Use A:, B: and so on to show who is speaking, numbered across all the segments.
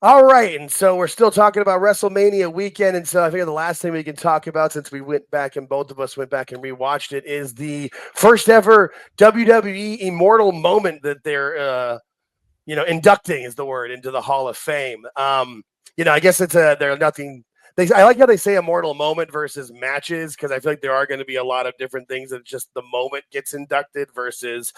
A: All right, and so we're still talking about WrestleMania weekend, and so I figure the last thing we can talk about, since we went back and both of us went back and rewatched it, is the first ever WWE Immortal Moment that they're, inducting is the word into the Hall of Fame. I guess they're nothing. I like how they say Immortal Moment versus matches, because I feel like there are going to be a lot of different things that just the moment gets inducted versus,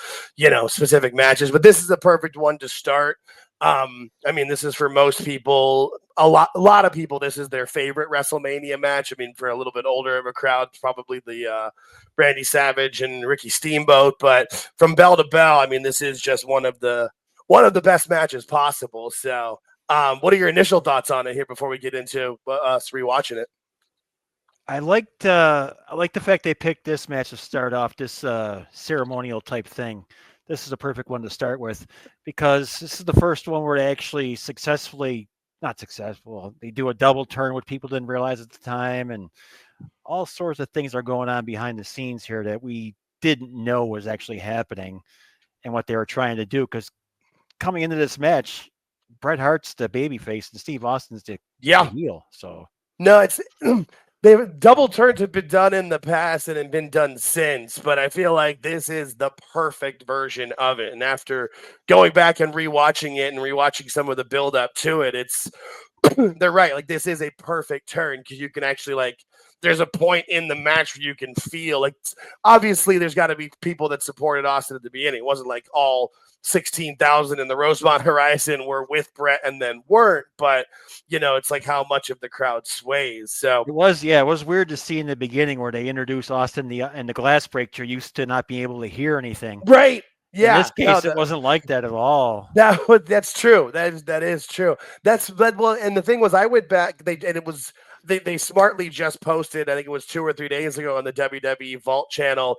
A: specific matches. But this is the perfect one to start. This is for most people, a lot of people, this is their favorite WrestleMania match. I mean, for a little bit older of a crowd, probably the Randy Savage and Ricky Steamboat. But from bell to bell, I mean, this is just one of the best matches possible. So, what are your initial thoughts on it here before we get into us rewatching it?
B: I like the fact they picked this match to start off this ceremonial type thing. This is a perfect one to start with because this is the first one where they actually not successful. They do a double turn, which people didn't realize at the time, and all sorts of things are going on behind the scenes here that we didn't know was actually happening and what they were trying to do. Because coming into this match, Bret Hart's the babyface and Steve Austin's the heel. So
A: no, it's they've double turns have been done in the past and have been done since, but I feel like this is the perfect version of it. And after going back and rewatching it and rewatching some of the build up to it, it's they're right. Like, this is a perfect turn because you can actually, there's a point in the match where you can feel obviously there's got to be people that supported Austin at the beginning. It wasn't like all 16,000 in the Rosemont Horizon were with Bret and then weren't, but it's like how much of the crowd sways. So
B: it was weird to see in the beginning where they introduced Austin and the glass break. You're used to not being able to hear anything,
A: right? Yeah.
B: In this case, it wasn't like that at all.
A: That's true. That is true. And the thing was, I went back. They smartly just posted, I think it was 2 or 3 days ago on the WWE Vault channel,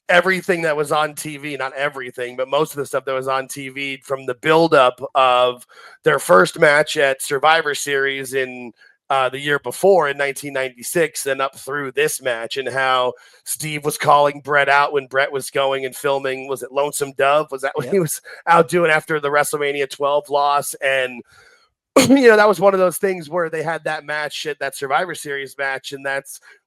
A: everything that was on TV, not everything, but most of the stuff that was on TV from the buildup of their first match at Survivor Series in the year before in 1996 and up through this match, and how Steve was calling Bret out when Bret was going and filming. Was it Lonesome Dove? Was that what he was out doing after the WrestleMania 12 loss? And that was one of those things where they had that match at that Survivor Series match, and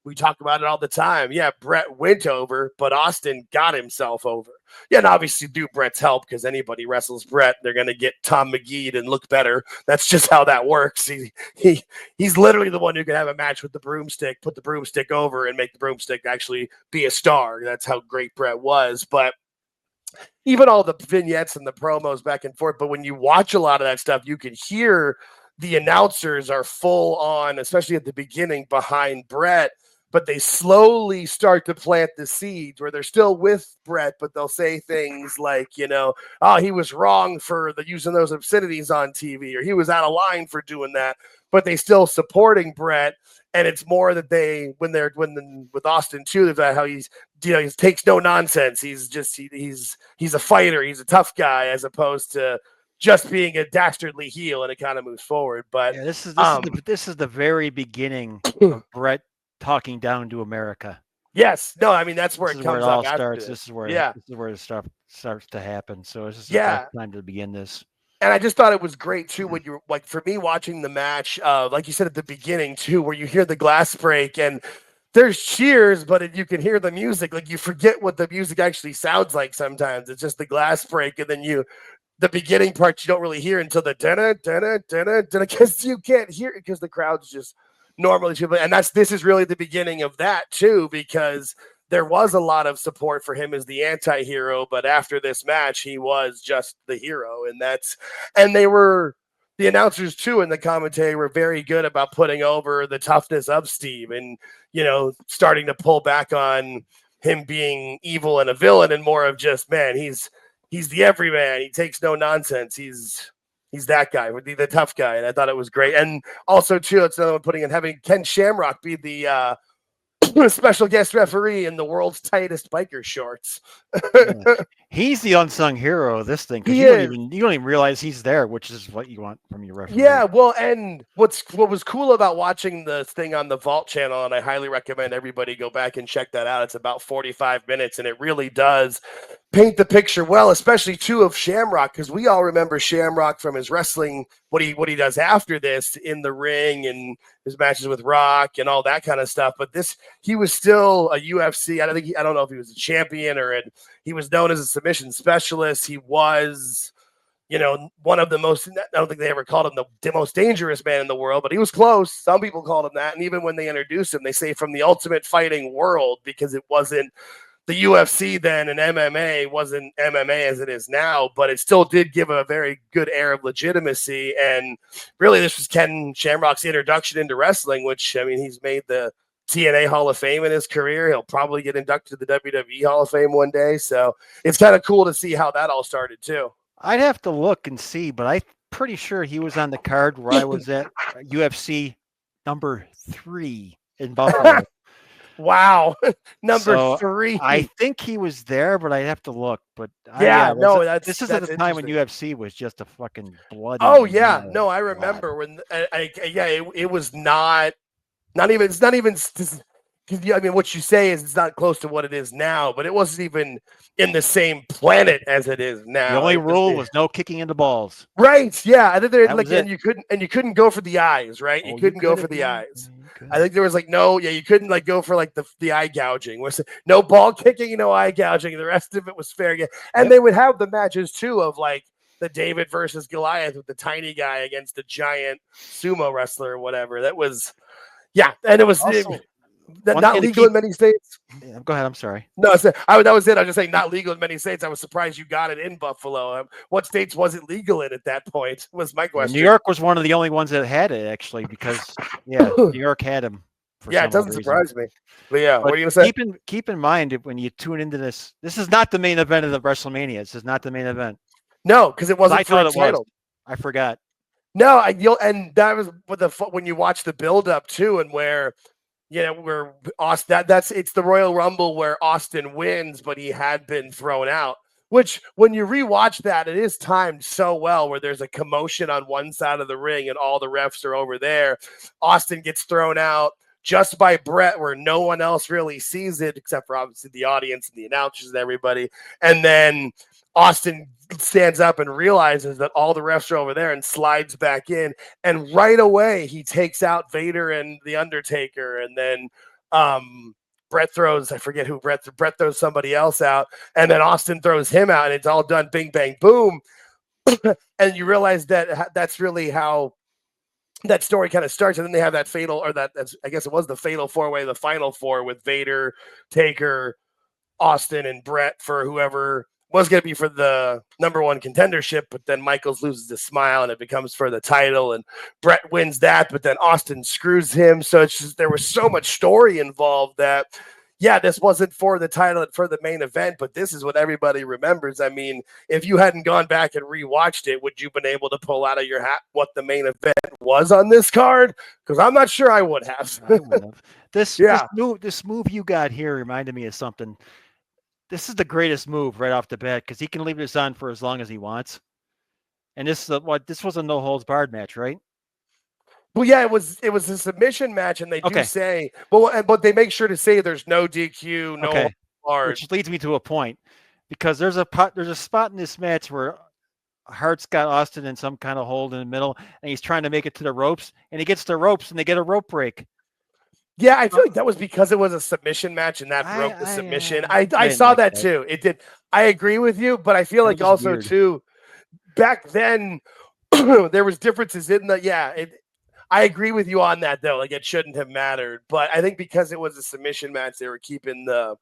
A: we talk about it all the time. Yeah, Bret went over, but Austin got himself over. Yeah, and obviously due Bret's help, because anybody wrestles Bret, they're going to get Tom McGee and look better. That's just how that works. He's literally the one who can have a match with the broomstick, put the broomstick over, and make the broomstick actually be a star. That's how great Bret was. But even all the vignettes and the promos back and forth. But when you watch a lot of that stuff, you can hear the announcers are full on, especially at the beginning, behind Bret, but they slowly start to plant the seeds where they're still with Bret, but they'll say things like, oh, he was wrong for using those obscenities on TV, or he was out of line for doing that, but they still supporting Bret. And it's more that with Austin too, that how he takes no nonsense. He's a fighter. He's a tough guy, as opposed to just being a dastardly heel, and it kind of moves forward. But
B: yeah, this is the very beginning of Bret talking down to America.
A: Yes, no, I mean that's where it
B: all starts. This is where the stuff starts to happen. So this is the best time to begin this.
A: And I just thought it was great too when you're for me watching the match, like you said at the beginning too, where you hear the glass break and there's cheers, but you can hear the music. Like, you forget what the music actually sounds like sometimes. It's just the glass break, and then the beginning part you don't really hear until the da-da, because you can't hear it because the crowd's just normally. And this is really the beginning of that too, because there was a lot of support for him as the anti-hero, but after this match, he was just the hero. And the announcers too in the commentary were very good about putting over the toughness of Steve and, starting to pull back on him being evil and a villain, and more of just, man, he's the everyman. He takes no nonsense. He's that guy, the tough guy. And I thought it was great. And also too, it's another one having Ken Shamrock be the special guest referee in the world's tightest biker shorts.
B: Yeah. He's the unsung hero of this thing because you don't even realize he's there, which is what you want from your referee.
A: Yeah, well, and what was cool about watching this thing on the Vault channel, and I highly recommend everybody go back and check that out. It's about 45 minutes, and it really does paint the picture well, especially too of Shamrock, because we all remember Shamrock from his wrestling, what he does after this in the ring and his matches with Rock and all that kind of stuff. But he was still a UFC. I don't know if he was a champion he was known as a submission specialist. He was, one of the most, I don't think they ever called him the most dangerous man in the world, but he was close. Some people called him that. And even when they introduced him, they say from the ultimate fighting world, because it wasn't the UFC then, and MMA wasn't MMA as it is now, but it still did give a very good air of legitimacy. And really, this was Ken Shamrock's introduction into wrestling, which, I mean, he's made the TNA Hall of Fame in his career. He'll probably get inducted to the WWE Hall of Fame one day. So it's kind of cool to see how that all started too.
B: I'd have to look and see, but I'm pretty sure he was on the card where I was at UFC number 3 in Buffalo.
A: Wow. Number 3.
B: I think he was there, but I'd have to look. But this is at the time when UFC was just a fucking bloody.
A: Oh yeah. No, I remember when it was not even, it's not even, I mean, what you say is it's not close to what it is now, but it wasn't even in the same planet as it is now.
B: The only rule was no kicking into balls.
A: Right. Yeah. I think you couldn't go for the eyes, right? You couldn't go for the eyes. I think there was you couldn't go for the eye gouging. No ball kicking, no eye gouging. The rest of it was fair. And they would have the matches too of the David versus Goliath with the tiny guy against the giant sumo wrestler or whatever. That was, and it was also, not legal in many states.
B: Yeah, go ahead. I'm sorry.
A: No, that was it. I was just saying not legal in many states. I was surprised you got it in Buffalo. What states was it legal in at that point? Was my question.
B: New York was one of the only ones that had it actually, because New York had him.
A: It doesn't surprise me. But what are you gonna say?
B: Keep in mind when you tune into this is not the main event of the WrestleMania. This is not the main event.
A: No, because it wasn't
B: titled. I forgot.
A: No, and that was when you watch the build up too, and where. Where Austin, it's the Royal Rumble where Austin wins, but he had been thrown out, which when you rewatch that, it is timed so well where there's a commotion on one side of the ring and all the refs are over there. Austin gets thrown out just by Bret where no one else really sees it except for obviously the audience and the announcers and everybody. And then Austin stands up and realizes that all the refs are over there and slides back in. And right away, he takes out Vader and The Undertaker. And then Bret throws, I forget who Bret throws somebody else out. And then Austin throws him out. And it's all done bing, bang, boom. And you realize that that's really how that story kind of starts. And then they have that fatal, I guess it was the fatal 4-way, the final 4 with Vader, Taker, Austin, and Bret for whoever was going to be for the number 1 contendership, but then Michaels loses his smile and it becomes for the title, and Bret wins that, but then Austin screws him. So it's just, there was so much story involved that, this wasn't for the title and for the main event, but this is what everybody remembers. I mean, if you hadn't gone back and rewatched it, would you been able to pull out of your hat what the main event was on this card? Because I'm not sure I would have.
B: I would have. This move you got here reminded me of something. This is the greatest move right off the bat because he can leave this on for as long as he wants. And this was a no holds barred match, right?
A: Well, yeah, it was a submission match, and they do say, but they make sure to say there's no DQ, no holds barred.
B: Which leads me to a point, because there's a spot in this match where Hart's got Austin in some kind of hold in the middle, and he's trying to make it to the ropes, and he gets the ropes, and they get a rope break.
A: Yeah, I feel like that was because it was a submission match and that broke the submission. I saw that too. It did. I agree with you, but I feel like also weird. Too, back then there was differences in the, I agree with you on that though. Like it shouldn't have mattered, but I think because it was a submission match, they were keeping the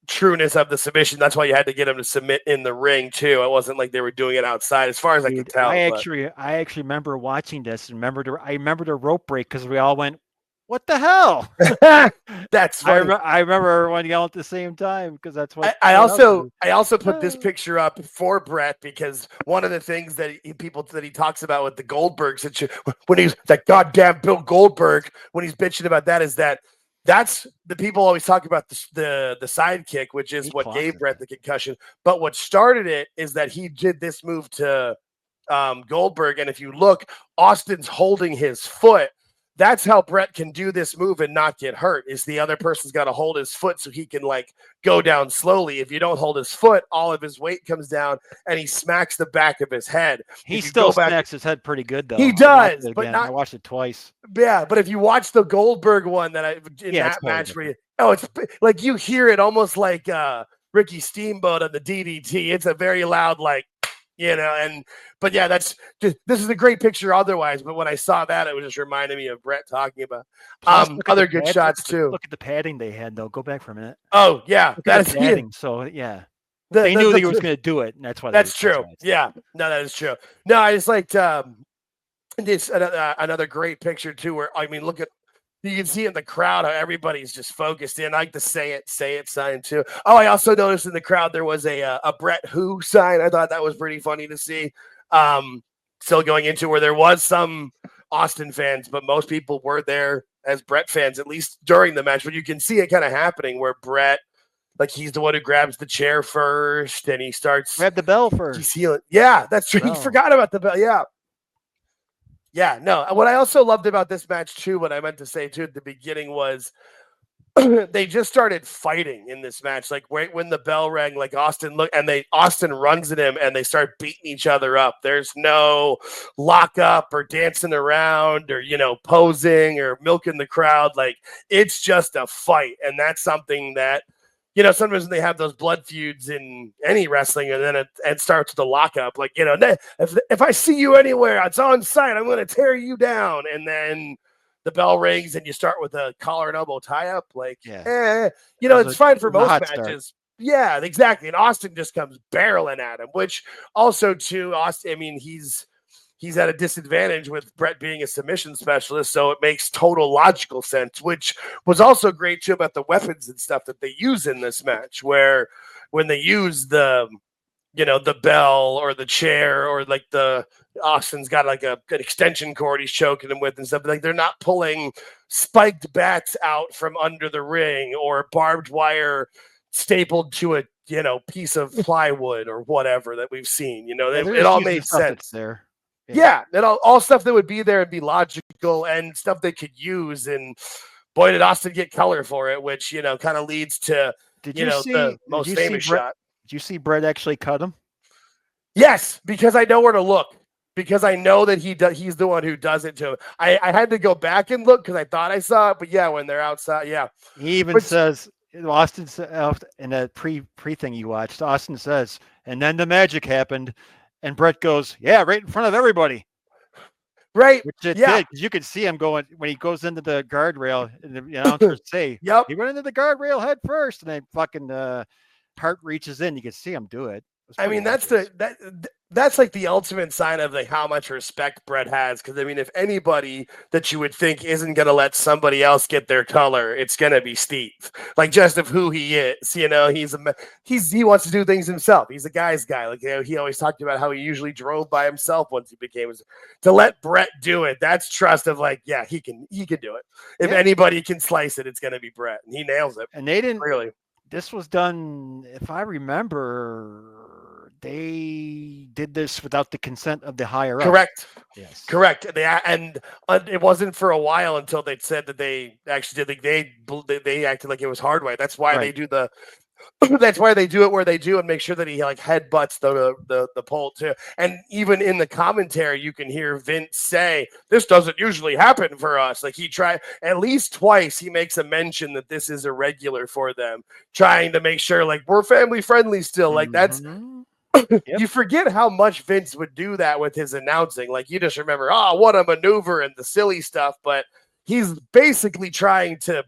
A: trueness of the submission. That's why you had to get them to submit in the ring too. It wasn't like they were doing it outside, as far as I could tell.
B: I actually remember watching this and I remember the rope break because we all went, what the hell?
A: That's funny.
B: I remember everyone yelling at the same time because that's what
A: I also put this picture up for Bret because one of the things that he talks about with the Goldberg situation when he's that goddamn Bill Goldberg when he's bitching about that is that That's the people always talk about the sidekick, which is what gave Bret the concussion. But what started it is that he did this move to Goldberg, and if you look, Austin's holding his foot. That's how Bret can do this move and not get hurt, is the other person's got to hold his foot so he can like go down slowly. If you don't hold his foot, all of his weight comes down and he smacks the back of his head.
B: He still smacks his head pretty good though.
A: He does, but
B: I watched it twice.
A: Yeah, but if you watch the Goldberg one that match where it's like you hear it almost like Ricky Steamboat on the DDT. It's a very loud like, but yeah, this is a great picture otherwise. But when I saw that, it was just reminding me of Bret talking about other good shots too.
B: Look at the padding they had though. Go back for a minute.
A: Oh yeah,
B: that's padding. So yeah, they knew he was going to do it, and that's why.
A: That's true. Yeah, no, that is true. No, I just liked this another great picture too. Where I mean, look at. You can see in the crowd how everybody's just focused in. I like the say it sign too. Oh, I also noticed in the crowd there was a Bret Who sign. I thought that was pretty funny to see. Still going into where there was some Austin fans, but most people were there as Bret fans, at least during the match. But you can see it kind of happening where Bret, like he's the one who grabs the chair first and he starts
B: grab the bell first.
A: He's healing. Yeah, that's true. He forgot about the bell. Yeah. Yeah, no. What I also loved about this match too, what I meant to say too at the beginning was they just started fighting in this match. Like right when the bell rang, like Austin runs at him and they start beating each other up. There's no lock up or dancing around or posing or milking the crowd. Like it's just a fight, and that's something that. Sometimes when they have those blood feuds in any wrestling, and then it starts with the lockup. Like, if I see you anywhere, it's on sight. I'm going to tear you down. And then the bell rings, and you start with a collar and elbow tie up. Like, it's fine for most matches. Start. Yeah, exactly. And Austin just comes barreling at him, which also too, Austin. I mean, he's at a disadvantage with Bret being a submission specialist, so it makes total logical sense, which was also great too about the weapons and stuff that they use in this match, where when they use the bell or the chair or like Austin's got like an extension cord he's choking him with and stuff, like they're not pulling spiked bats out from under the ring or barbed wire stapled to a piece of plywood or whatever that we've seen. It all made sense
B: there.
A: Yeah, and all stuff that would be there and be logical and stuff they could use. And boy, did Austin get color for it, which, kind of leads to, the most famous shot.
B: Did you see Bret actually cut him?
A: Yes, because I know where to look. Because I know that he's the one who does it to him. I had to go back and look because I thought I saw it. But yeah, when they're outside, yeah.
B: He even says, Austin in that pre thing you watched, Austin says, and then the magic happened. And Bret goes, yeah, right in front of everybody.
A: Right.
B: Which it did, because you could see him going when he goes into the guardrail, and the announcers say,
A: yep,
B: he went into the guardrail head first, and then fucking Hart reaches in. You can see him do it.
A: I mean, that's like the ultimate sign of like how much respect Bret has. Because I mean, if anybody that you would think isn't going to let somebody else get their color, it's going to be Steve. Like just of who he is, he wants to do things himself. He's a guy's guy. Like he always talked about how he usually drove by himself once he became to let Bret do it. That's trust of like, yeah, he can do it. If anybody can slice it, it's going to be Bret, and he nails it.
B: And they didn't
A: really.
B: This was done, if I remember. They did this without the consent of the higher up.
A: Correct.
B: Yes.
A: Correct. It wasn't for a while until they said that they actually did. They acted like it was hard way. That's why they do the. That's why they do it where they do and make sure that he like headbutts the pole too. And even in the commentary, you can hear Vince say, "This doesn't usually happen for us." Like he tried at least twice. He makes a mention that this is irregular for them, trying to make sure like we're family friendly still. Like that's. Yep. You forget how much Vince would do that with his announcing. Like you just remember, what a maneuver and the silly stuff. But he's basically trying to,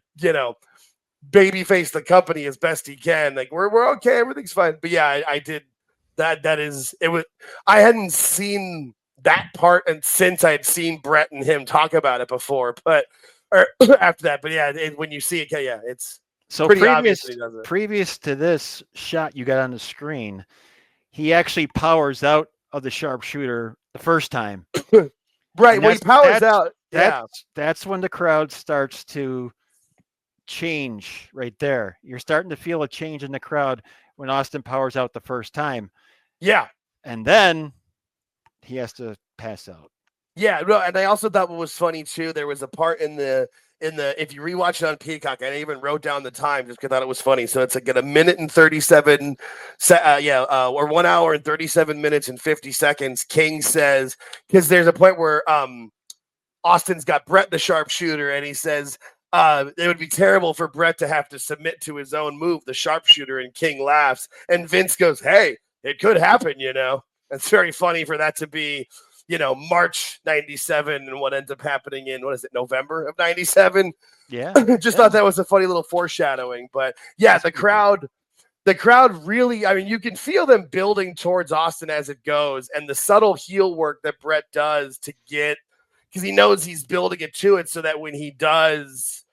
A: babyface the company as best he can. Like we're okay, everything's fine. But yeah, I did that. I hadn't seen that part and since I'd seen Bret and him talk about it before, or after that. But yeah, when you see it, yeah, it's
B: so previous to this shot you got on the screen. He actually powers out of the sharpshooter the first time.
A: Right. When he powers out.
B: That's when the crowd starts to change right there. You're starting to feel a change in the crowd when Austin powers out the first time.
A: Yeah.
B: And then he has to pass out.
A: Yeah, no, and I also thought what was funny too, there was a part in the if you rewatch it on Peacock, I even wrote down the time just because I thought it was funny. So it's like at 1:37, or 1 hour and 37 minutes and 50 seconds. King says, because there's a point where Austin's got Bret the sharpshooter, and he says it would be terrible for Bret to have to submit to his own move, the sharpshooter, and King laughs. And Vince goes, "Hey, it could happen, you know." It's very funny for that to be, March 97 and what ends up happening in, November of 97.
B: Yeah.
A: Thought that was a funny little foreshadowing. But yeah, the crowd really, I mean, you can feel them building towards Austin as it goes, and the subtle heel work that Bret does to get, because he knows he's building it to it so that when he does,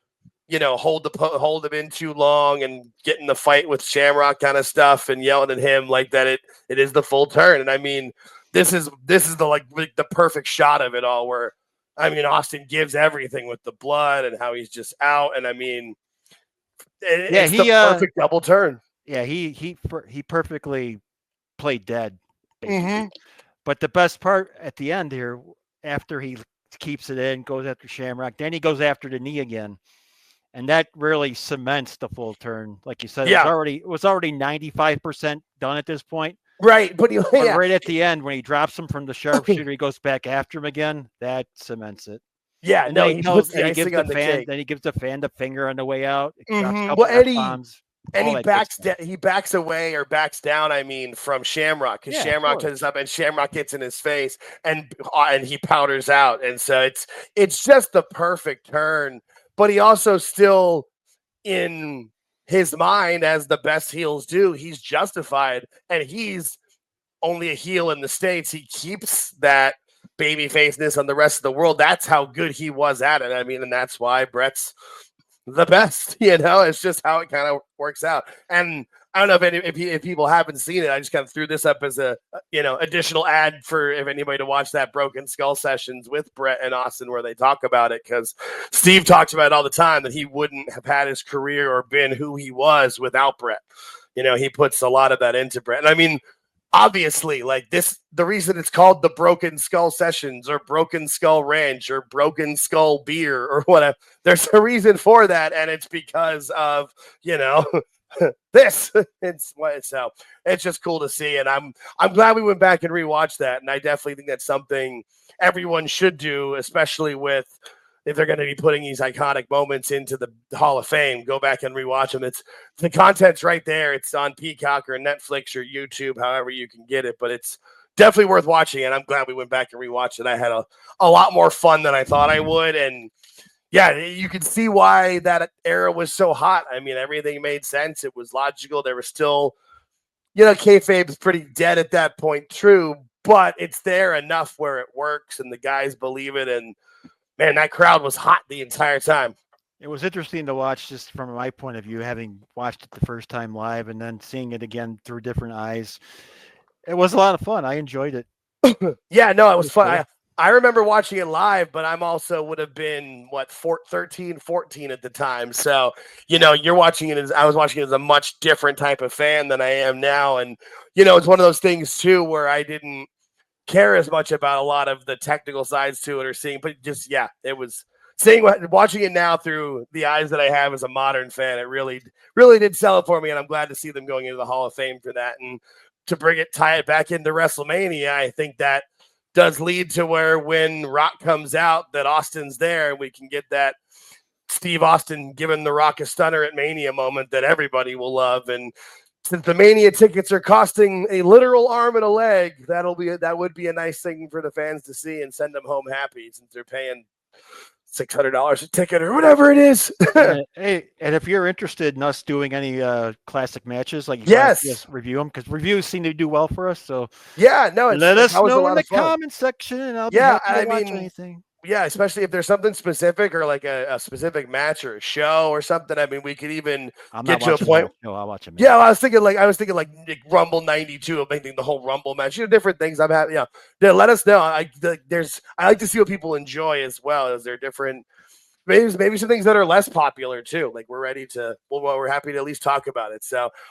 A: hold him in too long and get in the fight with Shamrock kind of stuff and yelling at him like that, it is the full turn. And I mean, this is the perfect shot of it all, where, I mean, Austin gives everything with the blood and how he's just out. And I mean, it's the perfect double turn.
B: Yeah, he perfectly played dead, basically.
A: Mm-hmm.
B: But the best part at the end here, after he keeps it in, goes after Shamrock, then he goes after the knee again. And that really cements the full turn. Like you said, it was already 95% done at this point.
A: Right. But
B: right at the end, when he drops him from the sharpshooter, he goes back after him again. That cements it.
A: Yeah.
B: And
A: no, he puts the icing on the cake.
B: Then he gives the fan the finger on the way out.
A: Mm-hmm. Well, he backs away or backs down, I mean, from Shamrock, because Shamrock turns up and Shamrock gets in his face and he powders out. And so it's just the perfect turn. But he also still, in his mind, as the best heels do, he's justified, and he's only a heel in the States. He keeps that baby faceness on the rest of the world. That's how good he was at it. I mean, and that's why Bret's the best, it's just how it kind of works out. And I don't know if people haven't seen it, I just kind of threw this up as a additional ad for if anybody to watch that Broken Skull sessions with Bret and Austin, where they talk about it, because Steve talks about it all the time, that he wouldn't have had his career or been who he was without Bret. He puts a lot of that into Bret. And I mean, obviously, like this, the reason it's called the Broken Skull Sessions or Broken Skull Ranch or Broken Skull Beer or whatever, there's a reason for that, and it's because of this. So it's just cool to see, and I'm glad we went back and rewatched that, and I definitely think that's something everyone should do, especially if they're going to be putting these iconic moments into the Hall of Fame. Go back and rewatch them. It's the content's right there. It's on Peacock or Netflix or YouTube, however you can get it, but it's definitely worth watching, and I'm glad we went back and rewatched it. I had a lot more fun than I thought I would, and yeah, you can see why that era was so hot. I mean, everything made sense. It was logical. There was still, kayfabe's pretty dead at that point, true, but it's there enough where it works and the guys believe it. And man, that crowd was hot the entire time.
B: It was interesting to watch, just from my point of view, having watched it the first time live and then seeing it again through different eyes. It was a lot of fun. I enjoyed it.
A: Yeah, no, it was fun. Cool. I remember watching it live, but I'm also would have been 13, 14 at the time. So, you're watching it I was watching it as a much different type of fan than I am now. And, it's one of those things too, where I didn't care as much about a lot of the technical sides to it or seeing, but just, it was watching it now through the eyes that I have as a modern fan. It really, really did sell it for me. And I'm glad to see them going into the Hall of Fame for that. And to tie it back into WrestleMania, I think that does lead to where when Rock comes out, that Austin's there, and we can get that Steve Austin giving the Rock a stunner at Mania moment that everybody will love. And since the Mania tickets are costing a literal arm and a leg, that would be a nice thing for the fans to see and send them home happy, since they're paying $600 a ticket or whatever it is.
B: Hey, and if you're interested in us doing any classic matches, like
A: yes,
B: review them, because reviews seem to do well for us. So
A: let us
B: know in the comment section, and I'll be happy to watch anything.
A: Yeah, especially if there's something specific or like a specific match or a show or something. I mean, we could even get to a point.
B: No, I'll watch it.
A: Yeah, I was thinking like Rumble '92, of making the whole Rumble match. Different things I'm happy. Yeah, let us know. I like to see what people enjoy as well. Is there different maybe some things that are less popular too. Like we're ready to, well, we're happy to at least talk about it. So